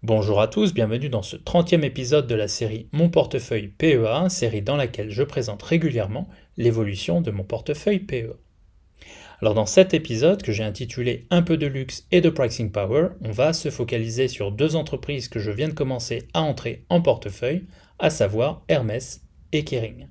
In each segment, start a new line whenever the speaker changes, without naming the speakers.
Bonjour à tous, bienvenue dans ce 30e épisode de la série Mon portefeuille PEA, série dans laquelle je présente régulièrement l'évolution de mon portefeuille PEA. Alors dans cet épisode que j'ai intitulé Un peu de luxe et de pricing power, on va se focaliser sur deux entreprises que je viens de commencer à entrer en portefeuille, à savoir Hermès et Kering.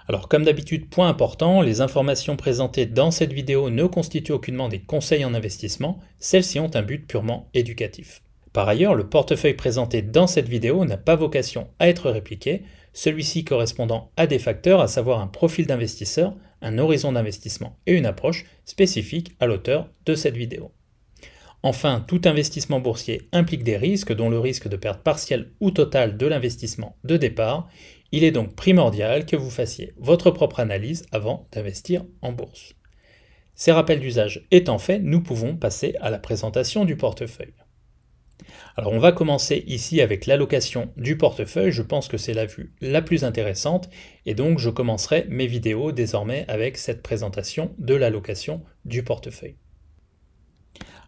Alors comme d'habitude, point important, les informations présentées dans cette vidéo ne constituent aucunement des conseils en investissement, celles-ci ont un but purement éducatif. Par ailleurs, le portefeuille présenté dans cette vidéo n'a pas vocation à être répliqué, celui-ci correspondant à des facteurs, à savoir un profil d'investisseur, un horizon d'investissement et une approche spécifique à l'auteur de cette vidéo. Enfin, tout investissement boursier implique des risques, dont le risque de perte partielle ou totale de l'investissement de départ. Il est donc primordial que vous fassiez votre propre analyse avant d'investir en bourse. Ces rappels d'usage étant faits, nous pouvons passer à la présentation du portefeuille. Alors on va commencer ici avec l'allocation du portefeuille, je pense que c'est la vue la plus intéressante et donc je commencerai mes vidéos désormais avec cette présentation de l'allocation du portefeuille.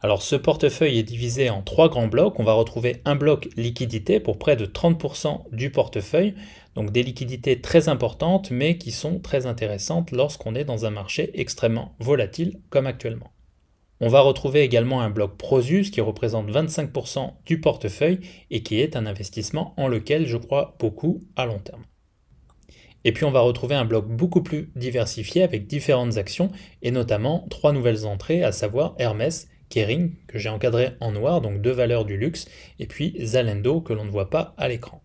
Alors ce portefeuille est divisé en trois grands blocs, on va retrouver un bloc liquidité pour près de 30% du portefeuille, donc des liquidités très importantes mais qui sont très intéressantes lorsqu'on est dans un marché extrêmement volatile comme actuellement. On va retrouver également un bloc Prosus qui représente 25% du portefeuille et qui est un investissement en lequel je crois beaucoup à long terme. Et puis on va retrouver un bloc beaucoup plus diversifié avec différentes actions et notamment trois nouvelles entrées, à savoir Hermès, Kering, que j'ai encadré en noir, donc deux valeurs du luxe, et puis Zalando que l'on ne voit pas à l'écran.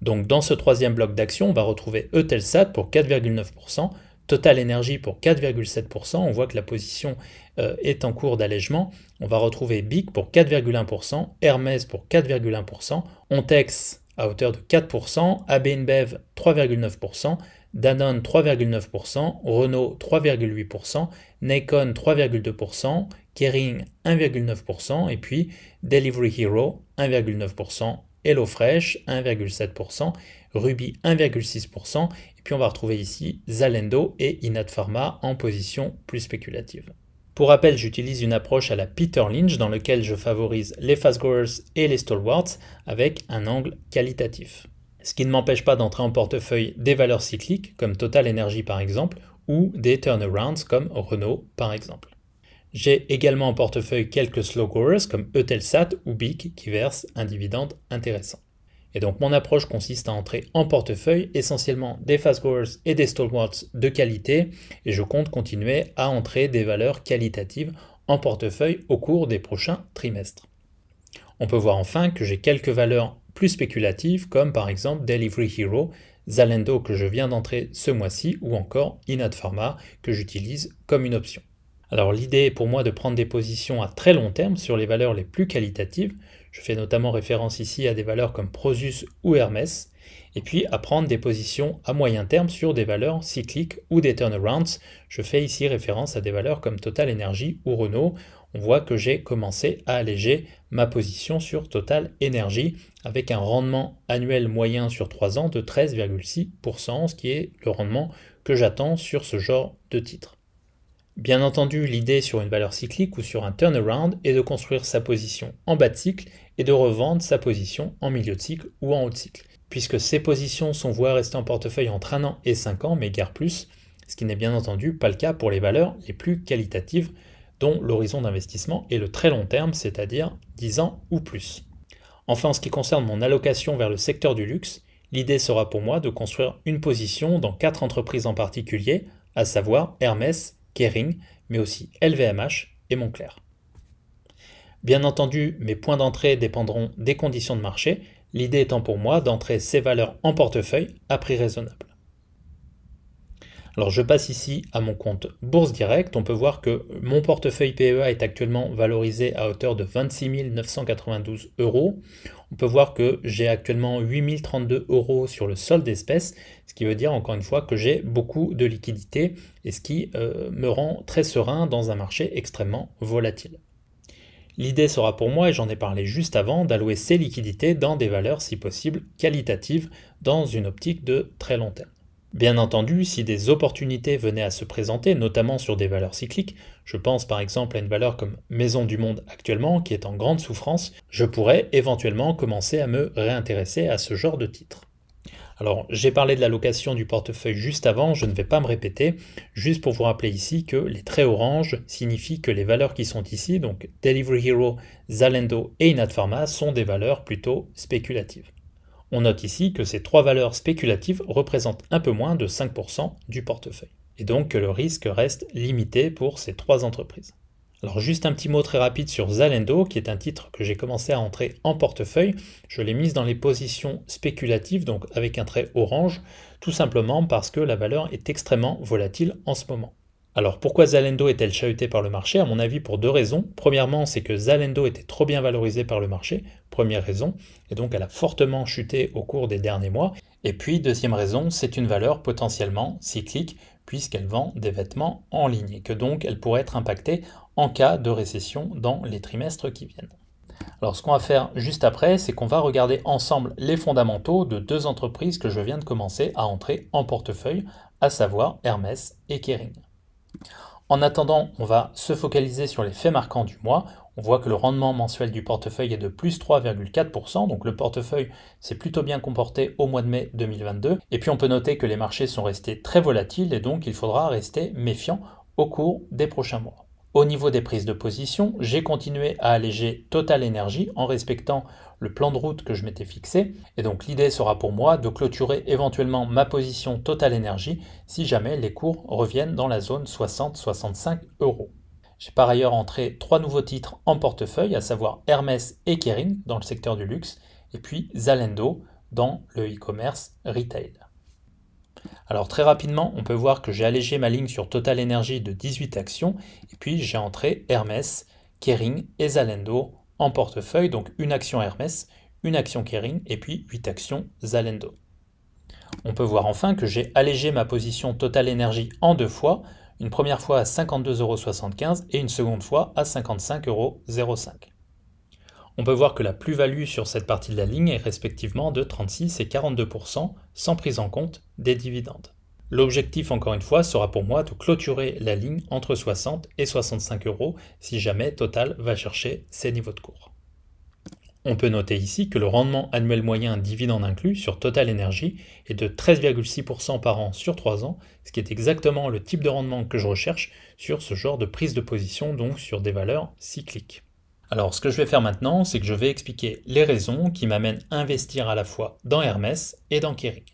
Donc dans ce troisième bloc d'actions, on va retrouver Eutelsat pour 4,9%, Total Energy pour 4,7%, on voit que la position est en cours d'allègement. On va retrouver BIC pour 4,1%, Hermès pour 4,1%, Ontex à hauteur de 4%, AB InBev 3,9%, Danone 3,9%, Renault 3,8%, Nikon 3,2%, Kering 1,9% et puis Delivery Hero 1,9%, HelloFresh 1,7%, Ruby 1,6%, et puis on va retrouver ici Zalando et Inat Pharma en position plus spéculative. Pour rappel, j'utilise une approche à la Peter Lynch dans laquelle je favorise les fast growers et les stalwarts avec un angle qualitatif. Ce qui ne m'empêche pas d'entrer en portefeuille des valeurs cycliques comme Total Energy par exemple ou des turnarounds comme Renault par exemple. J'ai également en portefeuille quelques slow growers comme Eutelsat ou BIC qui versent un dividende intéressant. Et donc mon approche consiste à entrer en portefeuille essentiellement des fast growers et des stalwarts de qualité et je compte continuer à entrer des valeurs qualitatives en portefeuille au cours des prochains trimestres. On peut voir enfin que j'ai quelques valeurs plus spéculatives comme par exemple Delivery Hero, Zalando que je viens d'entrer ce mois-ci ou encore Inat Pharma que j'utilise comme une option. Alors l'idée est pour moi de prendre des positions à très long terme sur les valeurs les plus qualitatives. Je fais notamment référence ici à des valeurs comme Prosus ou Hermès, et puis à prendre des positions à moyen terme sur des valeurs cycliques ou des turnarounds. Je fais ici référence à des valeurs comme Total Energy ou Renault. On voit que j'ai commencé à alléger ma position sur Total Energy avec un rendement annuel moyen sur 3 ans de 13,6%, ce qui est le rendement que j'attends sur ce genre de titre. Bien entendu, l'idée sur une valeur cyclique ou sur un turnaround est de construire sa position en bas de cycle et de revendre sa position en milieu de cycle ou en haut de cycle, puisque ces positions sont vouées à rester en portefeuille entre 1 an et 5 ans, mais guère plus, ce qui n'est bien entendu pas le cas pour les valeurs les plus qualitatives, dont l'horizon d'investissement est le très long terme, c'est-à-dire 10 ans ou plus. Enfin, en ce qui concerne mon allocation vers le secteur du luxe, l'idée sera pour moi de construire une position dans 4 entreprises en particulier, à savoir Hermès, Kering, mais aussi LVMH et Moncler. Bien entendu, mes points d'entrée dépendront des conditions de marché, l'idée étant pour moi d'entrer ces valeurs en portefeuille à prix raisonnable. Alors je passe ici à mon compte Bourse Direct, on peut voir que mon portefeuille PEA est actuellement valorisé à hauteur de 26 992 €. On peut voir que j'ai actuellement 8 032 € sur le solde d'espèces, ce qui veut dire encore une fois que j'ai beaucoup de liquidités et ce qui me rend très serein dans un marché extrêmement volatile. L'idée sera pour moi, et j'en ai parlé juste avant, d'allouer ces liquidités dans des valeurs si possible qualitatives dans une optique de très long terme. Bien entendu, si des opportunités venaient à se présenter, notamment sur des valeurs cycliques, je pense par exemple à une valeur comme Maison du Monde actuellement, qui est en grande souffrance, je pourrais éventuellement commencer à me réintéresser à ce genre de titre. Alors, j'ai parlé de l'allocation du portefeuille juste avant, je ne vais pas me répéter, juste pour vous rappeler ici que les traits orange signifient que les valeurs qui sont ici, donc Delivery Hero, Zalando et Inat Pharma, sont des valeurs plutôt spéculatives. On note ici que ces trois valeurs spéculatives représentent un peu moins de 5% du portefeuille, et donc que le risque reste limité pour ces trois entreprises. Alors juste un petit mot très rapide sur Zalando, qui est un titre que j'ai commencé à entrer en portefeuille. Je l'ai mise dans les positions spéculatives, donc avec un trait orange, tout simplement parce que la valeur est extrêmement volatile en ce moment. Alors pourquoi Zalando est-elle chahutée par le marché? À mon avis pour deux raisons. Premièrement, c'est que Zalando était trop bien valorisé par le marché, première raison, et donc elle a fortement chuté au cours des derniers mois. Et puis deuxième raison, c'est une valeur potentiellement cyclique, puisqu'elle vend des vêtements en ligne, et que donc elle pourrait être impactée en cas de récession dans les trimestres qui viennent. Alors ce qu'on va faire juste après, c'est qu'on va regarder ensemble les fondamentaux de deux entreprises que je viens de commencer à entrer en portefeuille, à savoir Hermès et Kering. En attendant, on va se focaliser sur les faits marquants du mois. On voit que le rendement mensuel du portefeuille est de plus 3,4%, donc le portefeuille s'est plutôt bien comporté au mois de mai 2022. Et puis on peut noter que les marchés sont restés très volatiles et donc il faudra rester méfiant au cours des prochains mois. Au niveau des prises de position, j'ai continué à alléger Total Energy en respectant le plan de route que je m'étais fixé. Et donc l'idée sera pour moi de clôturer éventuellement ma position Total Energy si jamais les cours reviennent dans la zone 60-65 euros. J'ai par ailleurs entré trois nouveaux titres en portefeuille, à savoir Hermès et Kering dans le secteur du luxe, et puis Zalando dans le e-commerce retail. Alors très rapidement, on peut voir que j'ai allégé ma ligne sur Total Energy de 18 actions, et puis j'ai entré Hermès, Kering et Zalando en portefeuille, donc une action Hermès, une action Kering, et puis 8 actions Zalando. On peut voir enfin que j'ai allégé ma position Total Energy en deux fois, une première fois à 52,75 € et une seconde fois à 55,05 €. On peut voir que la plus-value sur cette partie de la ligne est respectivement de 36 et 42% sans prise en compte des dividendes. L'objectif, encore une fois, sera pour moi de clôturer la ligne entre 60 et 65 € si jamais Total va chercher ces niveaux de cours. On peut noter ici que le rendement annuel moyen dividende inclus sur Total Energy est de 13,6% par an sur 3 ans, ce qui est exactement le type de rendement que je recherche sur ce genre de prise de position, donc sur des valeurs cycliques. Alors ce que je vais faire maintenant, c'est que je vais expliquer les raisons qui m'amènent à investir à la fois dans Hermès et dans Kering.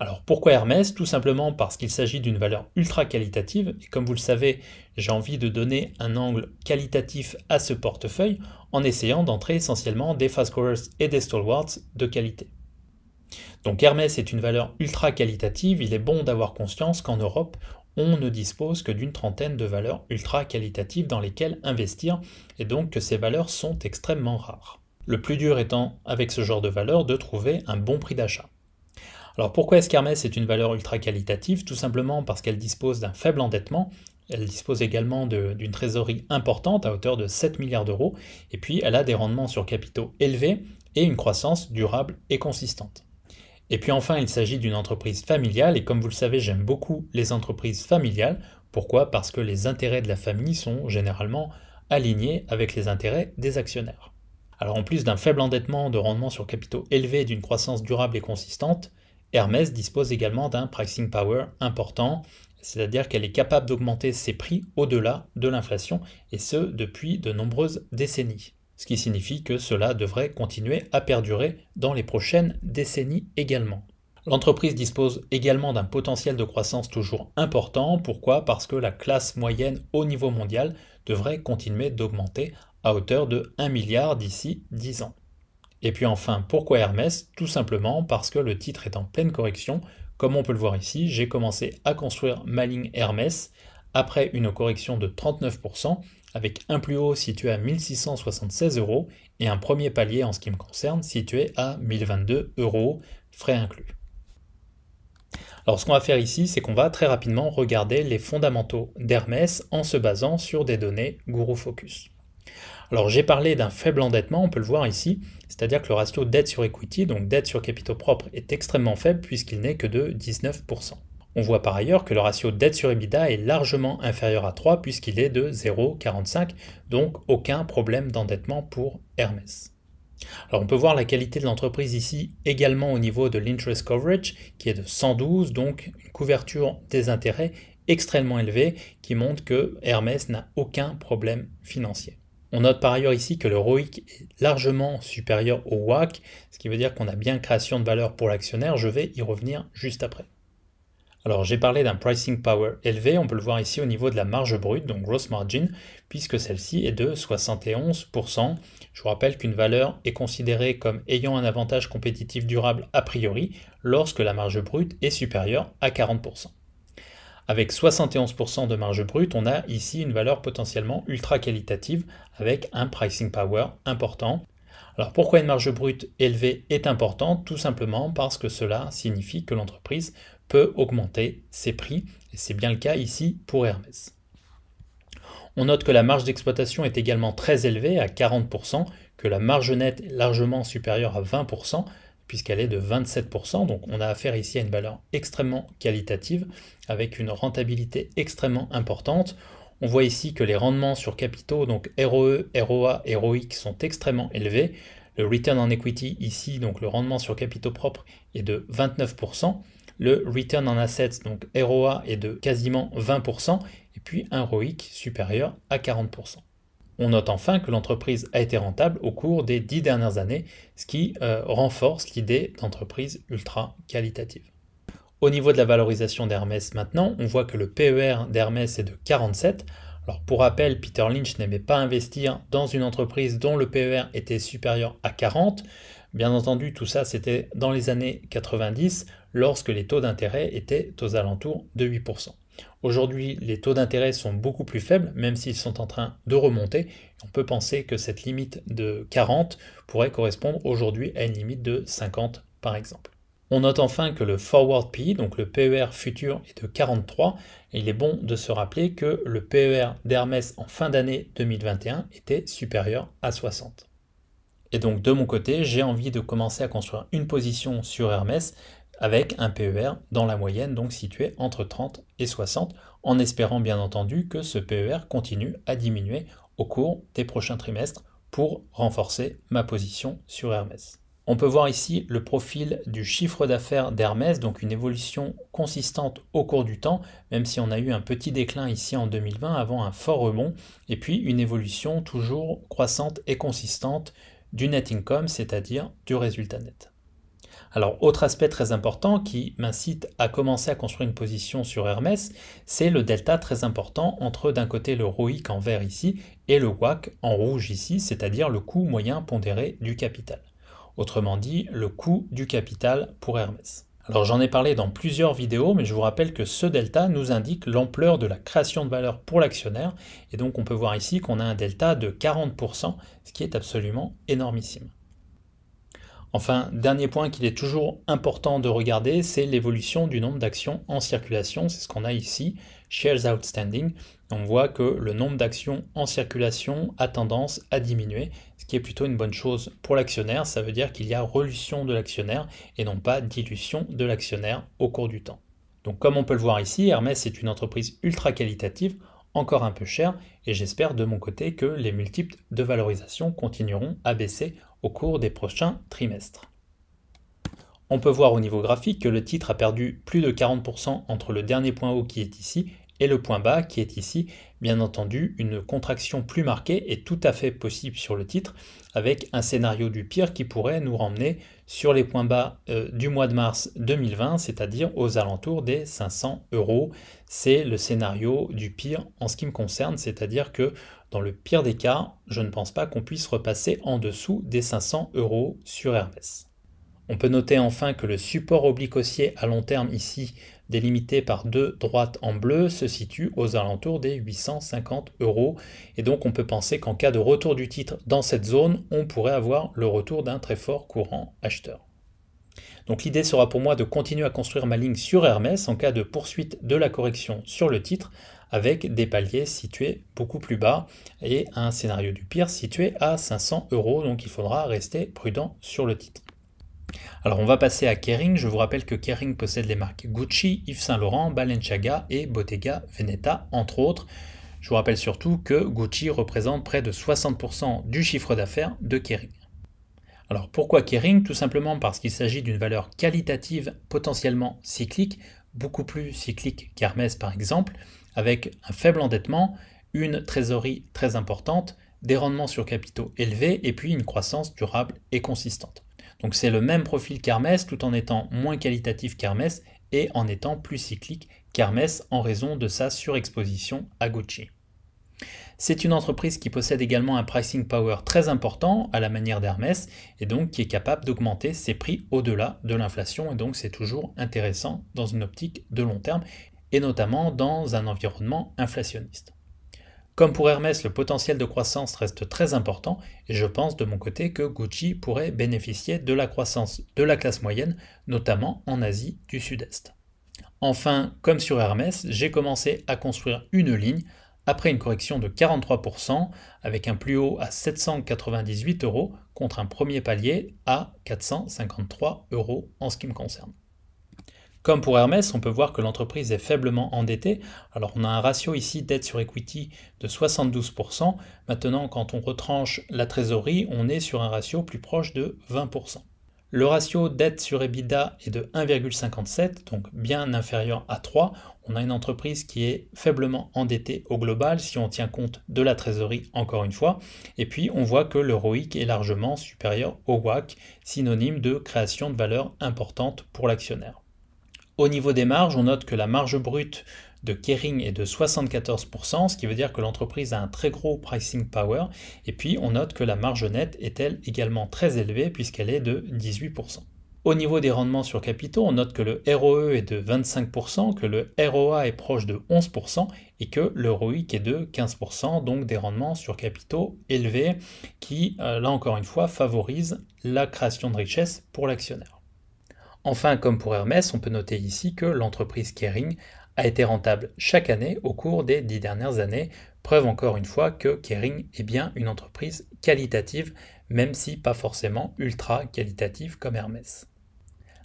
Alors pourquoi Hermès? Tout simplement parce qu'il s'agit d'une valeur ultra qualitative, et comme vous le savez, j'ai envie de donner un angle qualitatif à ce portefeuille en essayant d'entrer essentiellement des fast growers et des stalwarts de qualité. Donc Hermès est une valeur ultra qualitative, il est bon d'avoir conscience qu'en Europe, on ne dispose que d'une trentaine de valeurs ultra qualitatives dans lesquelles investir, et donc que ces valeurs sont extrêmement rares. Le plus dur étant, avec ce genre de valeur, de trouver un bon prix d'achat. Alors pourquoi est-ce qu'Hermès est une valeur ultra qualitative? Tout simplement parce qu'elle dispose d'un faible endettement, elle dispose également d'une trésorerie importante à hauteur de 7 milliards d'euros, et puis elle a des rendements sur capitaux élevés et une croissance durable et consistante. Et puis enfin, il s'agit d'une entreprise familiale, et comme vous le savez, j'aime beaucoup les entreprises familiales. Pourquoi? Parce que les intérêts de la famille sont généralement alignés avec les intérêts des actionnaires. Alors en plus d'un faible endettement, de rendement sur capitaux élevés et d'une croissance durable et consistante, Hermès dispose également d'un pricing power important, c'est-à-dire qu'elle est capable d'augmenter ses prix au-delà de l'inflation, et ce depuis de nombreuses décennies. Ce qui signifie que cela devrait continuer à perdurer dans les prochaines décennies également. L'entreprise dispose également d'un potentiel de croissance toujours important. Pourquoi? Parce que la classe moyenne au niveau mondial devrait continuer d'augmenter à hauteur de 1 milliard d'ici 10 ans. Et puis enfin, pourquoi Hermès? Tout simplement parce que le titre est en pleine correction. Comme on peut le voir ici, j'ai commencé à construire ma ligne Hermès après une correction de 39%, avec un plus haut situé à 1676 € et un premier palier en ce qui me concerne situé à 1022 €, frais inclus. Alors ce qu'on va faire ici, c'est qu'on va très rapidement regarder les fondamentaux d'Hermès en se basant sur des données Guru Focus. Alors j'ai parlé d'un faible endettement, on peut le voir ici, c'est-à-dire que le ratio dette sur equity, donc dette sur capitaux propres, est extrêmement faible puisqu'il n'est que de 19%. On voit par ailleurs que le ratio dette sur EBITDA est largement inférieur à 3 puisqu'il est de 0,45, donc aucun problème d'endettement pour Hermès. Alors on peut voir la qualité de l'entreprise ici également au niveau de l'interest coverage qui est de 112, donc une couverture des intérêts extrêmement élevée qui montre que Hermès n'a aucun problème financier. On note par ailleurs ici que le ROIC est largement supérieur au WACC, ce qui veut dire qu'on a bien création de valeur pour l'actionnaire, je vais y revenir juste après. Alors j'ai parlé d'un pricing power élevé, on peut le voir ici au niveau de la marge brute, donc gross margin, puisque celle-ci est de 71%. Je vous rappelle qu'une valeur est considérée comme ayant un avantage compétitif durable a priori lorsque la marge brute est supérieure à 40%. Avec 71% de marge brute, on a ici une valeur potentiellement ultra qualitative avec un pricing power important. Alors pourquoi une marge brute élevée est importante? Tout simplement parce que cela signifie que l'entreprise peut augmenter ses prix, et c'est bien le cas ici pour Hermès. On note que la marge d'exploitation est également très élevée à 40%, que la marge nette est largement supérieure à 20%, puisqu'elle est de 27%, donc on a affaire ici à une valeur extrêmement qualitative, avec une rentabilité extrêmement importante. On voit ici que les rendements sur capitaux, donc ROE, ROA et ROIC, sont extrêmement élevés. Le return on equity ici, donc le rendement sur capitaux propres, est de 29%. Le return on assets, donc ROA, est de quasiment 20%, et puis un ROIC supérieur à 40%. On note enfin que l'entreprise a été rentable au cours des 10 dernières années, ce qui renforce l'idée d'entreprise ultra qualitative. Au niveau de la valorisation d'Hermès maintenant, on voit que le PER d'Hermès est de 47. Alors pour rappel, Peter Lynch n'aimait pas investir dans une entreprise dont le PER était supérieur à 40. Bien entendu, tout ça c'était dans les années 90, lorsque les taux d'intérêt étaient aux alentours de 8%. Aujourd'hui, les taux d'intérêt sont beaucoup plus faibles, même s'ils sont en train de remonter. On peut penser que cette limite de 40 pourrait correspondre aujourd'hui à une limite de 50 par exemple. On note enfin que le forward PE, donc le PER futur, est de 43, et il est bon de se rappeler que le PER d'Hermès en fin d'année 2021 était supérieur à 60. Et donc de mon côté, j'ai envie de commencer à construire une position sur Hermès avec un PER dans la moyenne, donc situé entre 30 et 60, en espérant bien entendu que ce PER continue à diminuer au cours des prochains trimestres pour renforcer ma position sur Hermès. On peut voir ici le profil du chiffre d'affaires d'Hermès, donc une évolution consistante au cours du temps, même si on a eu un petit déclin ici en 2020 avant un fort rebond, et puis une évolution toujours croissante et consistante du net income, c'est-à-dire du résultat net. Alors, autre aspect très important qui m'incite à commencer à construire une position sur Hermès, c'est le delta très important entre d'un côté le ROIC en vert ici et le WACC en rouge ici, c'est-à-dire le coût moyen pondéré du capital. Autrement dit, le coût du capital pour Hermès. Alors j'en ai parlé dans plusieurs vidéos, mais je vous rappelle que ce delta nous indique l'ampleur de la création de valeur pour l'actionnaire, et donc on peut voir ici qu'on a un delta de 40%, ce qui est absolument énormissime. Enfin, dernier point qu'il est toujours important de regarder, c'est l'évolution du nombre d'actions en circulation, c'est ce qu'on a ici, shares outstanding. On voit que le nombre d'actions en circulation a tendance à diminuer, ce qui est plutôt une bonne chose pour l'actionnaire, ça veut dire qu'il y a relution de l'actionnaire et non pas dilution de l'actionnaire au cours du temps. Donc comme on peut le voir ici, Hermès est une entreprise ultra qualitative, encore un peu chère, et j'espère de mon côté que les multiples de valorisation continueront à baisser au cours des prochains trimestres. On peut voir au niveau graphique que le titre a perdu plus de 40% entre le dernier point haut qui est ici et le point bas qui est ici. Bien entendu, une contraction plus marquée est tout à fait possible sur le titre avec un scénario du pire qui pourrait nous ramener sur les points bas du mois de mars 2020, c'est-à-dire aux alentours des 500 €. C'est le scénario du pire en ce qui me concerne, c'est-à-dire que dans le pire des cas, je ne pense pas qu'on puisse repasser en dessous des 500 € sur Hermès. On peut noter enfin que le support oblique haussier à long terme ici, délimité par deux droites en bleu, se situe aux alentours des 850 €. Et donc on peut penser qu'en cas de retour du titre dans cette zone, on pourrait avoir le retour d'un très fort courant acheteur. Donc l'idée sera pour moi de continuer à construire ma ligne sur Hermès en cas de poursuite de la correction sur le titre, avec des paliers situés beaucoup plus bas et un scénario du pire situé à 500 €, donc il faudra rester prudent sur le titre. Alors on va passer à Kering. Je vous rappelle que Kering possède les marques Gucci, Yves Saint Laurent, Balenciaga et Bottega Veneta, entre autres. Je vous rappelle surtout que Gucci représente près de 60% du chiffre d'affaires de Kering. Alors pourquoi Kering? Tout simplement parce qu'il s'agit d'une valeur qualitative potentiellement cyclique, beaucoup plus cyclique qu'Hermès par exemple, avec un faible endettement, une trésorerie très importante, des rendements sur capitaux élevés et puis une croissance durable et consistante. Donc c'est le même profil qu'Hermès tout en étant moins qualitatif qu'Hermès et en étant plus cyclique qu'Hermès en raison de sa surexposition à Gucci. C'est une entreprise qui possède également un pricing power très important à la manière d'Hermès et donc qui est capable d'augmenter ses prix au-delà de l'inflation et donc c'est toujours intéressant dans une optique de long terme et notamment dans un environnement inflationniste. Comme pour Hermès, le potentiel de croissance reste très important et je pense de mon côté que Gucci pourrait bénéficier de la croissance de la classe moyenne, notamment en Asie du Sud-Est. Enfin, comme sur Hermès, j'ai commencé à construire une ligne après une correction de 43% avec un plus haut à 798 € contre un premier palier à 453 € en ce qui me concerne. Comme pour Hermès, on peut voir que l'entreprise est faiblement endettée. Alors on a un ratio ici dette sur equity de 72%. Maintenant, quand on retranche la trésorerie, on est sur un ratio plus proche de 20%. Le ratio dette sur EBITDA est de 1,57, donc bien inférieur à 3. On a une entreprise qui est faiblement endettée au global si on tient compte de la trésorerie encore une fois. Et puis on voit que le ROIC est largement supérieur au WACC, synonyme de création de valeur importante pour l'actionnaire. Au niveau des marges, on note que la marge brute de Kering est de 74%, ce qui veut dire que l'entreprise a un très gros pricing power. Et puis on note que la marge nette est elle également très élevée puisqu'elle est de 18%. Au niveau des rendements sur capitaux, on note que le ROE est de 25%, que le ROA est proche de 11% et que le ROIC est de 15%, donc des rendements sur capitaux élevés qui, là encore une fois, favorisent la création de richesse pour l'actionnaire. Enfin, comme pour Hermès, on peut noter ici que l'entreprise Kering a été rentable chaque année au cours des 10 dernières années, preuve encore une fois que Kering est bien une entreprise qualitative, même si pas forcément ultra qualitative comme Hermès.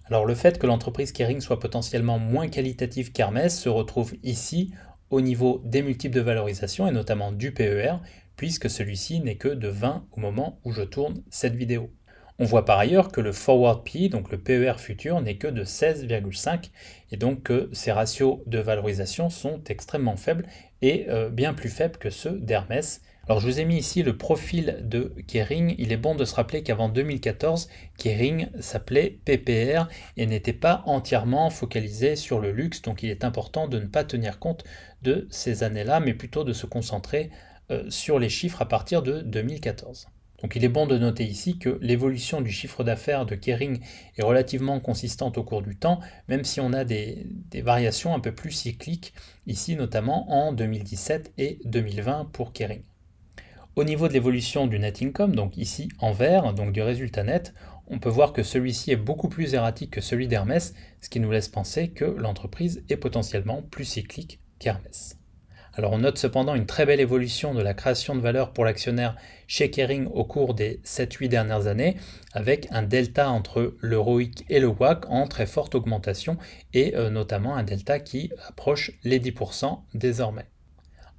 Alors le fait que l'entreprise Kering soit potentiellement moins qualitative qu'Hermès se retrouve ici au niveau des multiples de valorisation et notamment du PER, puisque celui-ci n'est que de 20 au moment où je tourne cette vidéo. On voit par ailleurs que le forward PE, donc le PER futur, n'est que de 16,5 et donc que ces ratios de valorisation sont extrêmement faibles et bien plus faibles que ceux d'Hermès. Alors je vous ai mis ici le profil de Kering. Il est bon de se rappeler qu'avant 2014, Kering s'appelait PPR et n'était pas entièrement focalisé sur le luxe, donc il est important de ne pas tenir compte de ces années-là, mais plutôt de se concentrer sur les chiffres à partir de 2014. Donc il est bon de noter ici que l'évolution du chiffre d'affaires de Kering est relativement consistante au cours du temps, même si on a des variations un peu plus cycliques, ici notamment en 2017 et 2020 pour Kering. Au niveau de l'évolution du net income, donc ici en vert, donc du résultat net, on peut voir que celui-ci est beaucoup plus erratique que celui d'Hermès, ce qui nous laisse penser que l'entreprise est potentiellement plus cyclique qu'Hermès. Alors on note cependant une très belle évolution de la création de valeur pour l'actionnaire chez Kering au cours des 7-8 dernières années, avec un delta entre le ROIC et le WACC en très forte augmentation et notamment un delta qui approche les 10% désormais.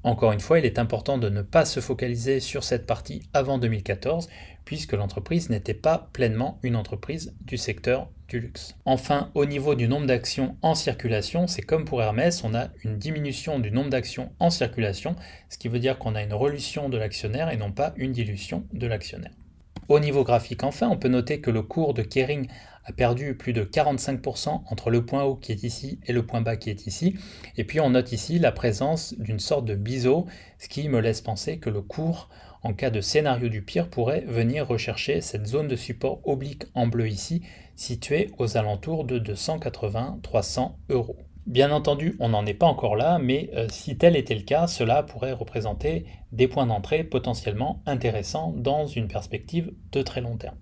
Encore une fois, il est important de ne pas se focaliser sur cette partie avant 2014, puisque l'entreprise n'était pas pleinement une entreprise du secteur du luxe. Enfin, au niveau du nombre d'actions en circulation, c'est comme pour Hermès, on a une diminution du nombre d'actions en circulation, ce qui veut dire qu'on a une relution de l'actionnaire et non pas une dilution de l'actionnaire. Au niveau graphique, enfin, on peut noter que le cours de Kering a perdu plus de 45% entre le point haut qui est ici et le point bas qui est ici. Et puis on note ici la présence d'une sorte de biseau, ce qui me laisse penser que le cours, en cas de scénario du pire, pourrait venir rechercher cette zone de support oblique en bleu ici, située aux alentours de 280-300 €. Bien entendu, on n'en est pas encore là, mais si tel était le cas, cela pourrait représenter des points d'entrée potentiellement intéressants dans une perspective de très long terme.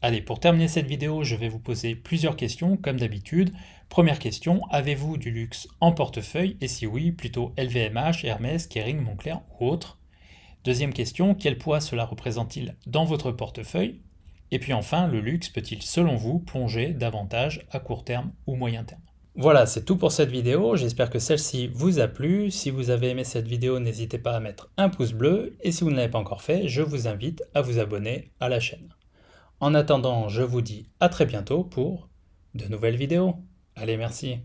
Allez, pour terminer cette vidéo, je vais vous poser plusieurs questions, comme d'habitude. Première question, avez-vous du luxe en portefeuille? Et si oui, plutôt LVMH, Hermès, Kering, Moncler ou autre? Deuxième question, quel poids cela représente-t-il dans votre portefeuille? Et puis enfin, le luxe peut-il, selon vous, plonger davantage à court terme ou moyen terme? Voilà, c'est tout pour cette vidéo, j'espère que celle-ci vous a plu. Si vous avez aimé cette vidéo, n'hésitez pas à mettre un pouce bleu, et si vous ne l'avez pas encore fait, je vous invite à vous abonner à la chaîne. En attendant, je vous dis à très bientôt pour de nouvelles vidéos. Allez, merci.